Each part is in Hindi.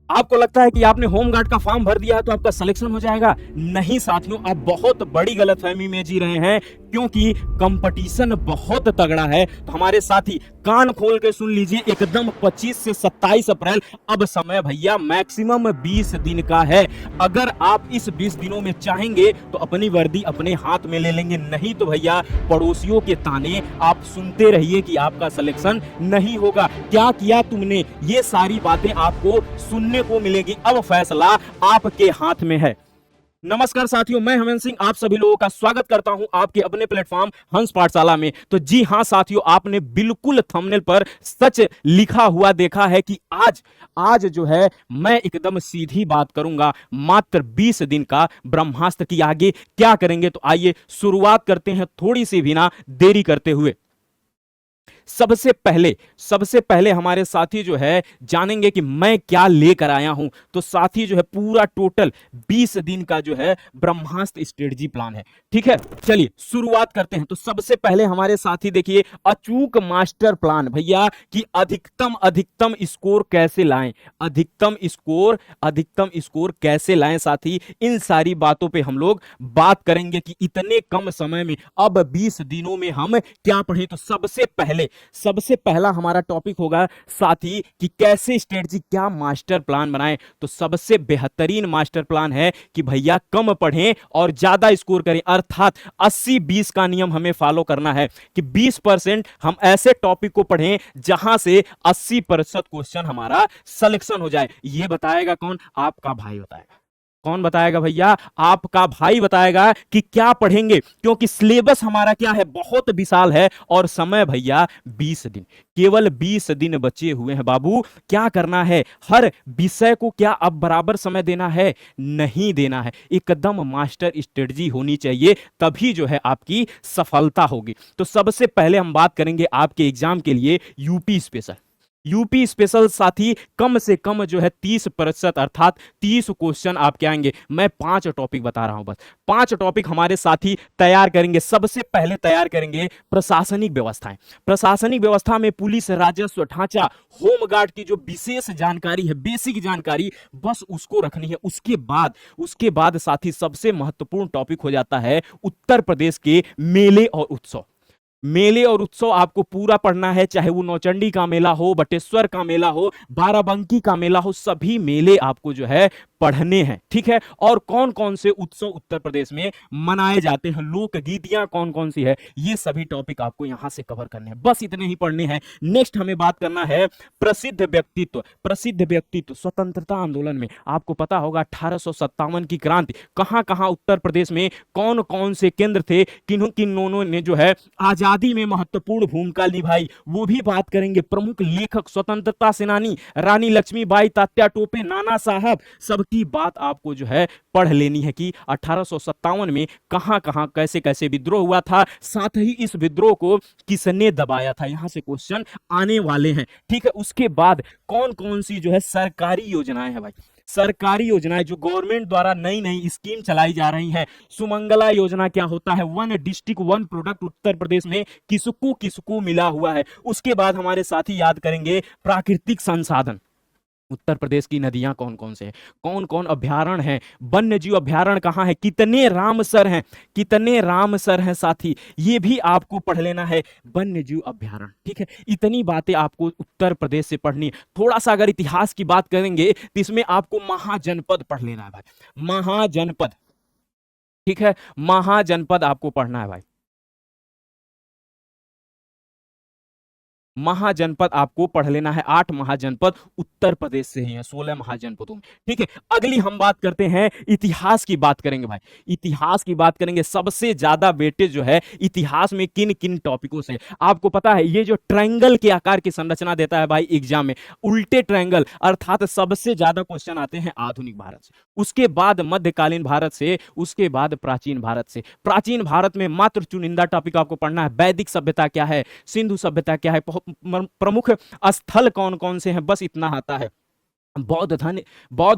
आपको लगता है कि आपने होमगार्ड का फॉर्म भर दिया है तो आपका सिलेक्शन हो जाएगा? नहीं साथियों, आप बहुत बड़ी गलतफहमी में जी रहे हैं, क्योंकि कंपटीशन बहुत तगड़ा है। तो हमारे साथी कान खोल के सुन लीजिए, एकदम 25 से 27 अप्रैल, अब समय भैया मैक्सिमम 20 दिन का है। अगर आप इस 20 दिनों में चाहेंगे तो अपनी वर्दी अपने हाथ में ले लेंगे, नहीं तो भैया पड़ोसियों के ताने आप सुनते रहिए कि आपका सिलेक्शन नहीं होगा। क्या किया तुमने, ये सारी बातें आपको सुनने को मिलेगी। अब फैसला आपके हाथ में है। नमस्कार साथियों, मैं हेमंत सिंह आप सभी लोगों का स्वागत करता हूं आपके अपने प्लेटफॉर्म हंस पाठशाला में। तो जी हां साथियों, आपने बिल्कुल थंबनेल पर सच लिखा हुआ देखा है कि आज जो है मैं एकदम सीधी बात करूंगा। मात्र 20 दिन का ब्रह्मास्त्र की आगे क्या करेंगे, तो आइए शुरुआत करते हैं थोड़ी सी भी ना देरी करते हुए। सबसे पहले हमारे साथी जो है जानेंगे कि मैं क्या लेकर आया हूं। तो साथी जो है पूरा टोटल 20 दिन का जो है ब्रह्मास्त्र स्ट्रेटजी प्लान है। ठीक है, चलिए शुरुआत करते हैं। तो सबसे पहले हमारे साथी देखिए अचूक मास्टर प्लान भैया कि अधिकतम स्कोर कैसे लाएं, अधिकतम स्कोर कैसे लाएं साथी, इन सारी बातों पे हम लोग बात करेंगे कि इतने कम समय में अब 20 दिनों में हम क्या पढ़ें। तो सबसे पहला हमारा टॉपिक होगा साथी कि कैसे स्ट्रेटजी, क्या मास्टर प्लान बनाएं। तो सबसे बेहतरीन मास्टर प्लान है कि भैया कम पढ़ें और ज्यादा स्कोर करें, अर्थात 80-20 का नियम हमें फॉलो करना है कि 20% हम ऐसे टॉपिक को पढ़ें जहां से 80% क्वेश्चन हमारा सिलेक्शन हो जाए। यह बताएगा कौन? आपका भाई बताएगा। कौन बताएगा भैया? आपका भाई बताएगा कि क्या पढ़ेंगे, क्योंकि सिलेबस हमारा क्या है, बहुत विशाल है और समय भैया 20 दिन, केवल 20 दिन बचे हुए हैं बाबू। क्या करना है, हर विषय को क्या अब बराबर समय देना है? नहीं देना है। एकदम मास्टर स्ट्रेटजी होनी चाहिए, तभी जो है आपकी सफलता होगी। तो सबसे पहले हम बात करेंगे आपके एग्जाम के लिए यूपी स्पेशल साथी, कम से कम जो है 30% अर्थात 30 क्वेश्चन आपके आएंगे। मैं 5 टॉपिक बता रहा हूं, बस 5 टॉपिक हमारे साथी तैयार करेंगे। सबसे पहले तैयार करेंगे प्रशासनिक व्यवस्थाएं। प्रशासनिक व्यवस्था में पुलिस, राजस्व ढांचा, होमगार्ड की जो विशेष जानकारी है, बेसिक जानकारी, बस उसको रखनी है। उसके बाद साथी सबसे महत्वपूर्ण टॉपिक हो जाता है उत्तर प्रदेश के मेले और उत्सव आपको पूरा पढ़ना है, चाहे वो नौचंडी का मेला हो, बटेश्वर का मेला हो, बाराबंकी का मेला हो, सभी मेले आपको जो है पढ़ने हैं। ठीक है, और कौन कौन से उत्सव उत्तर प्रदेश में मनाए जाते हैं, लोकगीतियां कौन कौन सी है, ये सभी टॉपिक आपको यहां से कवर करने हैं, बस इतने ही पढ़ने हैं। नेक्स्ट हमें बात करना है प्रसिद्ध व्यक्तित्व। स्वतंत्रता आंदोलन में आपको पता होगा 1857 की क्रांति, कहां कहां उत्तर प्रदेश में कौन कौन से केंद्र थे, किन्होंने ने जो है आजादी में महत्वपूर्ण भूमिका निभाई, वो भी बात करेंगे। प्रमुख लेखक, स्वतंत्रता सेनानी, रानी लक्ष्मीबाई, तात्या टोपे, नाना साहब, सबकी बात आपको जो है पढ़ लेनी है कि 1857 में कहां कहां कैसे कैसे विद्रोह हुआ था, साथ ही इस विद्रोह को किसने दबाया था, यहां से क्वेश्चन आने वाले हैं। ठीक है, उसके बाद कौन कौन सी जो है सरकारी योजनाएं हैं भाई, सरकारी योजनाएं जो गवर्नमेंट द्वारा नई नई स्कीम चलाई जा रही है। सुमंगला योजना क्या होता है, 1 डिस्ट्रिक्ट 1 प्रोडक्ट उत्तर प्रदेश में किसको किसको मिला हुआ है। उसके बाद हमारे साथी याद करेंगे प्राकृतिक संसाधन, उत्तर प्रदेश की नदियां कौन कौन से हैं, कौन कौन अभ्यारण्य हैं, वन्य जीव अभ्यारण्य कहां है, कितने रामसर हैं साथी, ये भी आपको पढ़ लेना है, वन्य जीव अभ्यारण्य। ठीक है, इतनी बातें आपको उत्तर प्रदेश से पढ़नी है। थोड़ा सा अगर इतिहास की बात करेंगे तो इसमें आपको महाजनपद पढ़ लेना है भाई, महाजनपद। ठीक है, महाजनपद आपको पढ़ना है भाई, महाजनपद आपको पढ़ लेना है। 8 महाजनपद उत्तर प्रदेश से ही हैं, 16 महाजनपदों में। ठीक है, अगली हम बात करते हैं इतिहास की बात करेंगे भाई, इतिहास की बात करेंगे। सबसे ज्यादा वेटेज जो है इतिहास में किन किन टॉपिकों से, आपको पता है ये जो ट्रायंगल के आकार की संरचना देता है भाई एग्जाम में, उल्टे ट्रायंगल, अर्थात सबसे ज्यादा क्वेश्चन आते हैं आधुनिक भारत से, उसके बाद मध्यकालीन भारत से, उसके बाद प्राचीन भारत से। प्राचीन भारत में मात्र चुनिंदा टॉपिक आपको पढ़ना है, वैदिक सभ्यता क्या है, सिंधु सभ्यता क्या है, प्रमुख स्थल कौन कौन से हैं, बस इतना आता है। बौद्ध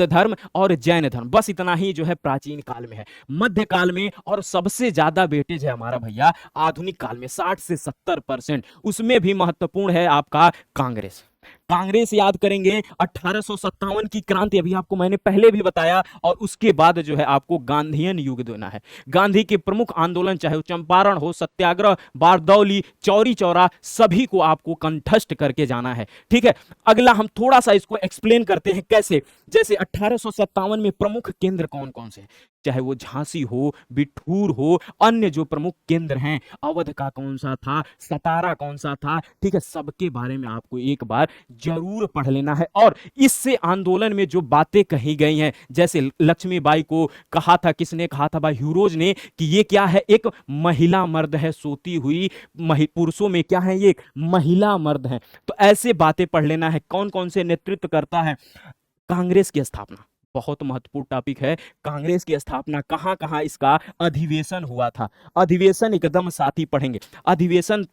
धर्म और जैन धर्म, बस इतना ही जो है प्राचीन काल में है। मध्यकाल में और सबसे ज्यादा वेटेज है हमारा भैया आधुनिक काल में, 60 से 70%। उसमें भी महत्वपूर्ण है आपका कांग्रेस। कांग्रेस याद करेंगे, 1857 की क्रांति अभी आपको मैंने पहले भी बताया, और उसके बाद जो है आपको गांधीयन युग देना है। गांधी के प्रमुख आंदोलन, चाहे वो चंपारण हो, सत्याग्रह, बारदौली, चौरी चौरा, सभी को आपको कंठस्थ करके जाना है। ठीक है, अगला हम थोड़ा सा इसको एक्सप्लेन करते हैं कैसे। जैसे 1857 में प्रमुख केंद्र कौन कौन से हैं, चाहे वो झांसी हो, बिठूर हो, अन्य जो प्रमुख केंद्र हैं, अवध का कौन सा था, सतारा कौन सा था, ठीक है, सबके बारे में आपको एक बार जरूर पढ़ लेना है। और इससे आंदोलन में जो बातें कही गई हैं, जैसे लक्ष्मीबाई को कहा था, किसने कहा था भाई, ह्यूरोज ने, कि ये क्या है, एक महिला मर्द है, सोती हुई पुरुषों में क्या है, ये एक महिला मर्द है। तो ऐसे बातें पढ़ लेना है। कौन कौन से नेतृत्व करता है, कांग्रेस की स्थापना, बहुत महत्वपूर्ण टॉपिक है। कांग्रेस की स्थापना, कहां कहां इसका अधिवेशन हुआ था, अधिवेशन एकदम साथ ही पढ़ेंगे। अधिवेशन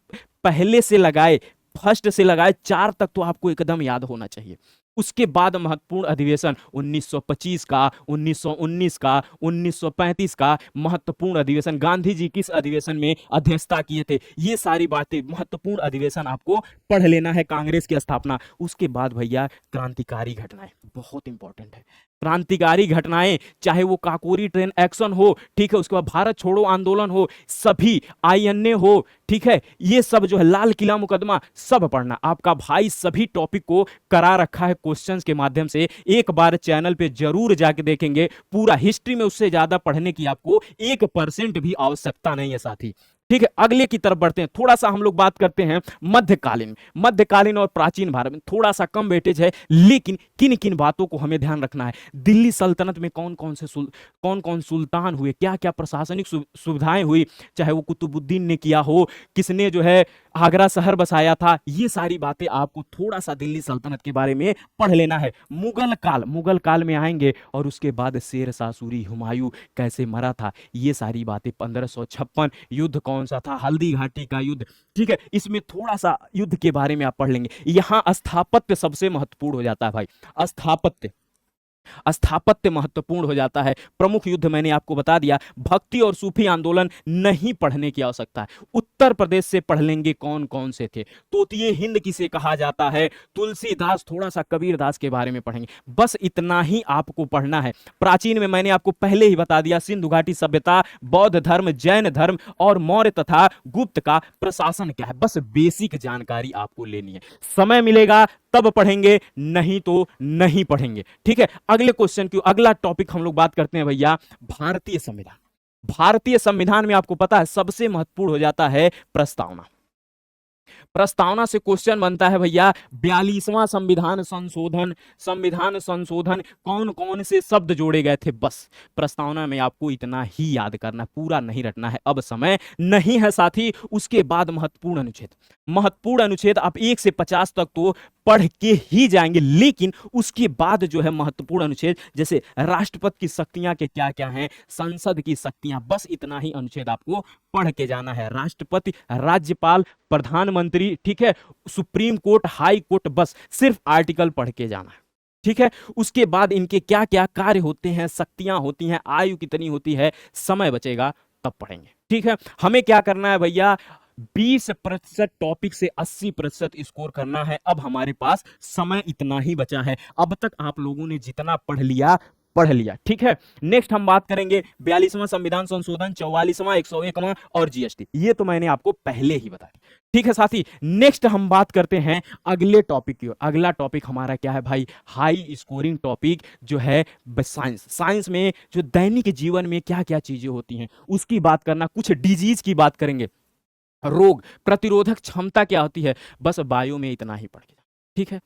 पहले से लगाए, फर्स्ट से लगाए 4 तक तो आपको एकदम याद होना चाहिए। उसके बाद महत्वपूर्ण अधिवेशन 1925 का, 1919 का, 1935 का महत्वपूर्ण अधिवेशन, गांधी जी किस अधिवेशन में अध्यक्षता किए थे, ये सारी बातें, महत्वपूर्ण अधिवेशन आपको पढ़ लेना है। कांग्रेस की स्थापना, उसके बाद भैया क्रांतिकारी घटनाएं, बहुत इंपॉर्टेंट है। क्रांतिकारी घटनाएं, चाहे वो काकोरी ट्रेन एक्शन हो, ठीक है, उसके बाद भारत छोड़ो आंदोलन हो, सभी आईएनए हो, ठीक है, ये सब जो है, लाल किला मुकदमा, सब पढ़ना। आपका भाई सभी टॉपिक को करा रखा है क्वेश्चंस के माध्यम से, एक बार चैनल पे जरूर जाके देखेंगे। पूरा हिस्ट्री में उससे ज्यादा पढ़ने की आपको 1% भी आवश्यकता नहीं है साथी। ठीक है, अगले की तरफ बढ़ते हैं। थोड़ा सा हम लोग बात करते हैं मध्यकालीन और प्राचीन भारत में। थोड़ा सा कम वेटेज है, लेकिन किन किन बातों को हमें ध्यान रखना है। दिल्ली सल्तनत में कौन कौन सुल्तान हुए, क्या क्या प्रशासनिक सुविधाएं हुई, चाहे वो कुतुबुद्दीन ने किया हो, किसने जो है आगरा शहर बसाया था, ये सारी बातें आपको थोड़ा सा दिल्ली सल्तनत के बारे में पढ़ लेना है। मुगल काल में आएंगे, और उसके बाद शेर शाह सूरी, हुमायूं कैसे मरा था, ये सारी बातें। 1556 युद्ध कौन सा था, हल्दी घाटी का युद्ध, ठीक है, इसमें थोड़ा सा युद्ध के बारे में आप पढ़ लेंगे। यहां स्थापत्य सबसे महत्वपूर्ण हो जाता है भाई, स्थापत्य महत्वपूर्ण हो जाता है। प्रमुख युद्ध मैंने आपको बता दिया। भक्ति और सूफी आंदोलन नहीं पढ़ने की आवश्यकता है। उत्तर प्रदेश से पढ़ लेंगे कौन कौन से थे। तोतिए हिंद किसे कहा जाता है, तुलसीदास, थोड़ा सा कबीरदास के बारे में पढ़ेंगे। बस इतना ही आपको पढ़ना है। प्राचीन में मैंने आपको पहले ही बता दिया, सिंधु घाटी सभ्यता, बौद्ध धर्म, जैन धर्म और मौर्य तथा गुप्त का प्रशासन क्या है, बस बेसिक जानकारी आपको लेनी है। समय मिलेगा तब पढ़ेंगे, नहीं तो नहीं पढ़ेंगे। ठीक है, अगले क्वेश्चन की, अगला टॉपिक हम लोग बात करते हैं भैया, भारतीय संविधान। भारतीय संविधान में आपको पता है सबसे महत्वपूर्ण हो जाता है प्रस्तावना। प्रस्तावना से क्वेश्चन बनता है भैया, 42वां संविधान संशोधन कौन कौन से शब्द जोड़े गए थे, बस प्रस्तावना में आपको इतना ही याद करना, पूरा नहीं रटना है, अब समय नहीं है साथी। उसके बाद महत्वपूर्ण अनुच्छेद आप 1 से 50 तक तो पढ़ के ही जाएंगे, लेकिन उसके बाद जो है महत्वपूर्ण अनुच्छेद, जैसे राष्ट्रपति की शक्तियां के क्या क्या हैं, संसद की शक्तियां, बस इतना ही अनुच्छेद आपको पढ़ के जाना है। राष्ट्रपति, राज्यपाल, प्रधानमंत्री, ठीक है, सुप्रीम कोर्ट, हाई कोर्ट, बस सिर्फ आर्टिकल पढ़ के जाना है। ठीक है, उसके बाद इनके क्या क्या कार्य होते हैं, शक्तियां होती हैं, आयु कितनी होती है, समय बचेगा तब पढ़ेंगे। ठीक है, हमें क्या करना है भैया, 20% टॉपिक से 80% स्कोर करना है। अब हमारे पास समय इतना ही बचा है, अब तक आप लोगों ने जितना पढ़ लिया। ठीक है, नेक्स्ट हम बात करेंगे 42वां संविधान संशोधन, 44वां, 101वां और जीएसटी, ये तो मैंने आपको पहले ही बताया। ठीक है साथी, नेक्स्ट हम बात करते हैं अगले टॉपिक की। अगला टॉपिक हमारा क्या है भाई, हाई स्कोरिंग टॉपिक जो है साइंस में जो दैनिक जीवन में क्या क्या चीजें होती हैं उसकी बात करना, कुछ डिजीज की बात करेंगे, रोग प्रतिरोधक क्षमता क्या होती है, बस बायो में इतना ही पढ़ के। ठीक है,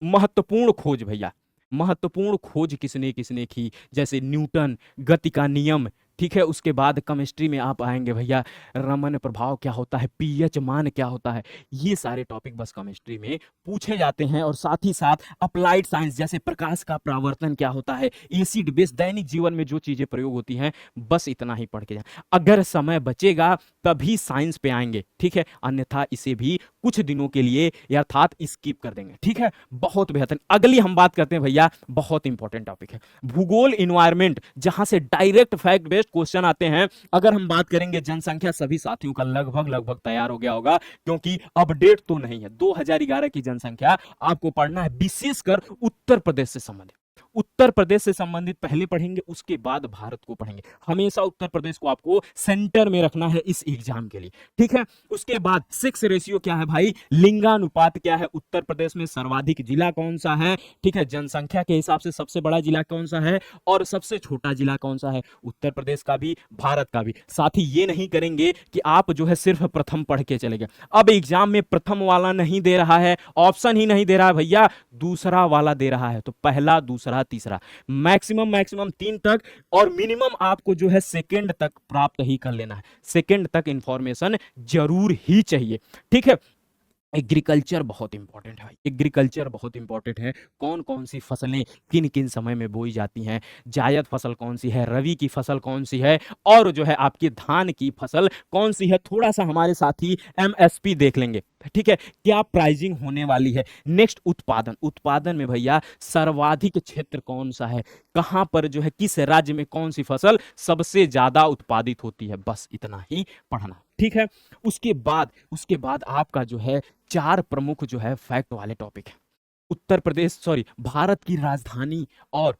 महत्वपूर्ण खोज भैया, महत्वपूर्ण खोज किसने किसने की, जैसे न्यूटन, गति का नियम। ठीक है, उसके बाद केमिस्ट्री में आप आएंगे भैया, रमन प्रभाव क्या होता है, पीएच मान क्या होता है, ये सारे टॉपिक बस केमिस्ट्री में पूछे जाते हैं। और साथ ही साथ अप्लाइड साइंस, जैसे प्रकाश का परावर्तन क्या होता है, एसिड बेस, दैनिक जीवन में जो चीजें प्रयोग होती हैं, बस इतना ही पढ़ के जाए। अगर समय बचेगा तभी साइंस पे आएंगे, ठीक है, अन्यथा इसे भी कुछ दिनों के लिए अर्थात स्किप कर देंगे। ठीक है, बहुत बेहतर। अगली हम बात करते हैं भैया, बहुत इंपॉर्टेंट टॉपिक है भूगोल, इन्वायरमेंट, जहां से direct fact based next question आते हैं। अगर हम बात करेंगे जनसंख्या, सभी साथियों का लगभग तैयार हो गया होगा, क्योंकि अपडेट तो नहीं है। 2011 की जनसंख्या आपको पढ़ना है, विशेषकर उत्तर प्रदेश से संबंधित। उत्तर प्रदेश से संबंधित पहले पढ़ेंगे, उसके बाद भारत को पढ़ेंगे। हमेशा उत्तर प्रदेश को आपको सेंटर में रखना है इस एग्जाम के लिए, ठीक है। उसके बाद सेक्स रेशियो क्या है भाई, लिंगानुपात क्या है, उत्तर प्रदेश में सर्वाधिक जिला कौन सा है, ठीक है। जनसंख्या के हिसाब से सबसे बड़ा जिला कौन सा है और सबसे छोटा जिला कौन सा है, उत्तर प्रदेश का भी, भारत का भी। साथ ही ये नहीं करेंगे कि आप जो है सिर्फ प्रथम पढ़ के चले गए। अब एग्जाम में प्रथम वाला नहीं दे रहा है, ऑप्शन ही नहीं दे रहा है भैया, दूसरा वाला दे रहा है। तो पहला, दूसरा, तीसरा, मैक्सिमम 3 तक, और मिनिमम आपको जो है सेकंड तक प्राप्त ही कर लेना है। सेकंड तक इंफॉर्मेशन जरूर ही चाहिए, ठीक है। एग्रीकल्चर बहुत इंपॉर्टेंट है, एग्रीकल्चर बहुत इंपॉर्टेंट है। कौन कौन सी फसलें किन किन समय में बोई जाती हैं, जायद फसल कौन सी है, रवि की फसल कौन सी है, और जो है आपकी धान की फसल कौन सी है। थोड़ा सा हमारे साथी एमएसपी देख लेंगे, ठीक है, क्या प्राइसिंग होने वाली है। नेक्स्ट उत्पादन, उत्पादन में भैया सर्वाधिक क्षेत्र कौन सा है, कहां पर जो है किस राज्य में कौन सी फसल सबसे ज्यादा उत्पादित होती है, बस इतना ही पढ़ना, ठीक है। उसके बाद आपका जो है 4 प्रमुख जो है फैक्ट वाले टॉपिक है। उत्तर प्रदेश, सॉरी, भारत की राजधानी और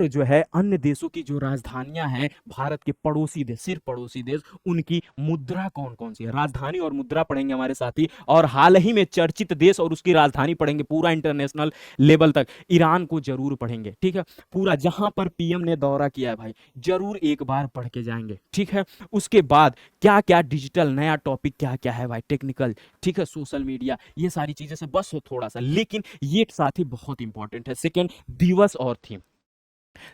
जो है अन्य देशों की जो राजधानियां हैं, भारत के पड़ोसी देश, सिर्फ पड़ोसी देश, उनकी मुद्रा कौन कौन सी है। राजधानी और मुद्रा पढ़ेंगे हमारे साथी, और हाल ही में चर्चित देश और उसकी राजधानी पढ़ेंगे पूरा इंटरनेशनल लेवल तक। ईरान को जरूर पढ़ेंगे, ठीक है, पूरा जहां पर पीएम ने दौरा किया है भाई, जरूर एक बार पढ़ के जाएंगे, ठीक है। उसके बाद क्या क्या डिजिटल नया टॉपिक क्या क्या है भाई, टेक्निकल, ठीक है, सोशल मीडिया, ये सारी चीजें से बस हो थोड़ा सा, लेकिन ये साथी बहुत इंपॉर्टेंट है। सेकेंड, दिवस और थीम,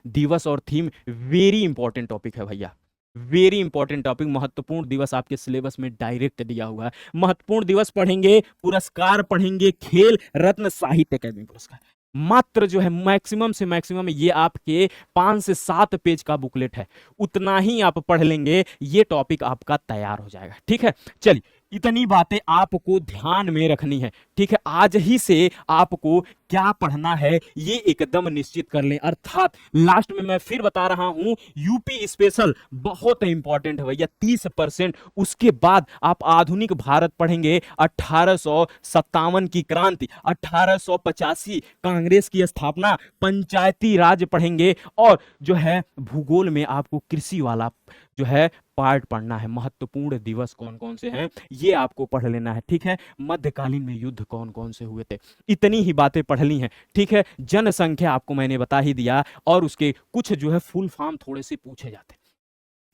दिवस और थीम वेरी इंपॉर्टेंट टॉपिक है भैया, वेरी इंपॉर्टेंट टॉपिक। महत्वपूर्ण दिवस आपके सिलेबस में डायरेक्ट दिया हुआ है। महत्वपूर्ण दिवस पढ़ेंगे, पुरस्कार पढ़ेंगे, खेल रत्न साहित्य अकादमी पुरस्कार, मात्र जो है मैक्सिमम से मैक्सिमम ये आपके 5 से 7 पेज का बुकलेट है, उतना ही आप पढ़ लेंगे, ये टॉपिक आपका तैयार हो जाएगा, ठीक है। चलिए, इतनी बातें आपको ध्यान में रखनी है, ठीक है। आज ही से आपको क्या पढ़ना है ये एकदम निश्चित कर लें। अर्थात लास्ट में मैं फिर बता रहा हूं, यूपी स्पेशल बहुत इंपॉर्टेंट है भैया, 30%। उसके बाद आप आधुनिक भारत पढ़ेंगे, 1857 की क्रांति, 1885 कांग्रेस की स्थापना, पंचायती राज पढ़ेंगे, और जो है भूगोल में आपको कृषि वाला जो है पार्ट पढ़ना है। महत्वपूर्ण दिवस कौन कौन से हैं ये आपको पढ़ लेना है, ठीक है। मध्यकालीन में युद्ध कौन कौन से हुए थे, इतनी ही बातें पढ़नी है, ठीक है। जनसंख्या आपको मैंने बता ही दिया, और उसके कुछ जो है फुल फॉर्म थोड़े से पूछे जाते हैं,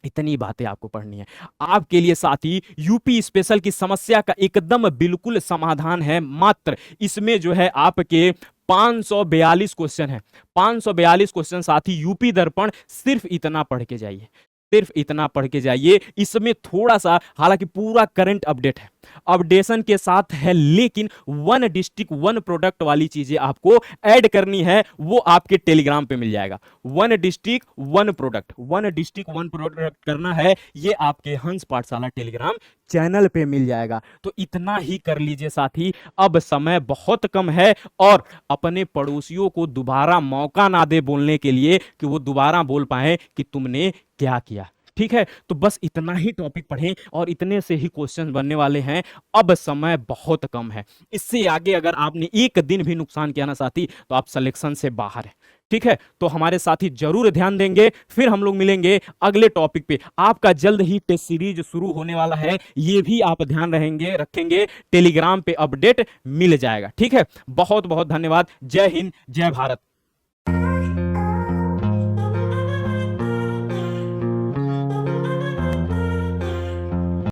इतनी बातें आपको पढ़नी है। आपके लिए साथी यूपी स्पेशल की समस्या का एकदम बिल्कुल समाधान है, मात्र इसमें जो है आपके 542 क्वेश्चन है, 542 क्वेश्चन साथी। यूपी दर्पण सिर्फ इतना पढ़ के जाइए, सिर्फ इतना पढ़ के जाइए। इसमें थोड़ा सा, हालांकि पूरा करंट अपडेट है, अपडेशन के साथ है, लेकिन 1 डिस्ट्रिक्ट 1 प्रोडक्ट वाली चीजें आपको ऐड करनी है, वो आपके टेलीग्राम पे मिल जाएगा। 1 डिस्ट्रिक्ट 1 प्रोडक्ट, 1 डिस्ट्रिक्ट 1 प्रोडक्ट करना है, ये आपके हंस पाठशाला टेलीग्राम चैनल पे मिल जाएगा। तो इतना ही कर लीजिए साथी, अब समय बहुत कम है, और अपने पड़ोसियों को दोबारा मौका ना दे बोलने के लिए, कि वो दोबारा बोल पाए कि तुमने क्या किया, ठीक है। तो बस इतना ही टॉपिक पढ़ें, और इतने से ही क्वेश्चन बनने वाले हैं। अब समय बहुत कम है, इससे आगे अगर आपने एक दिन भी नुकसान किया ना साथी, तो आप सिलेक्शन से बाहर हैं, ठीक है। तो हमारे साथी जरूर ध्यान देंगे। फिर हम लोग मिलेंगे अगले टॉपिक पे। आपका जल्द ही टेस्ट सीरीज शुरू होने वाला है, ये भी आप ध्यान रखेंगे, टेलीग्राम पे अपडेट मिल जाएगा, ठीक है। बहुत बहुत धन्यवाद। जय हिंद, जय भारत।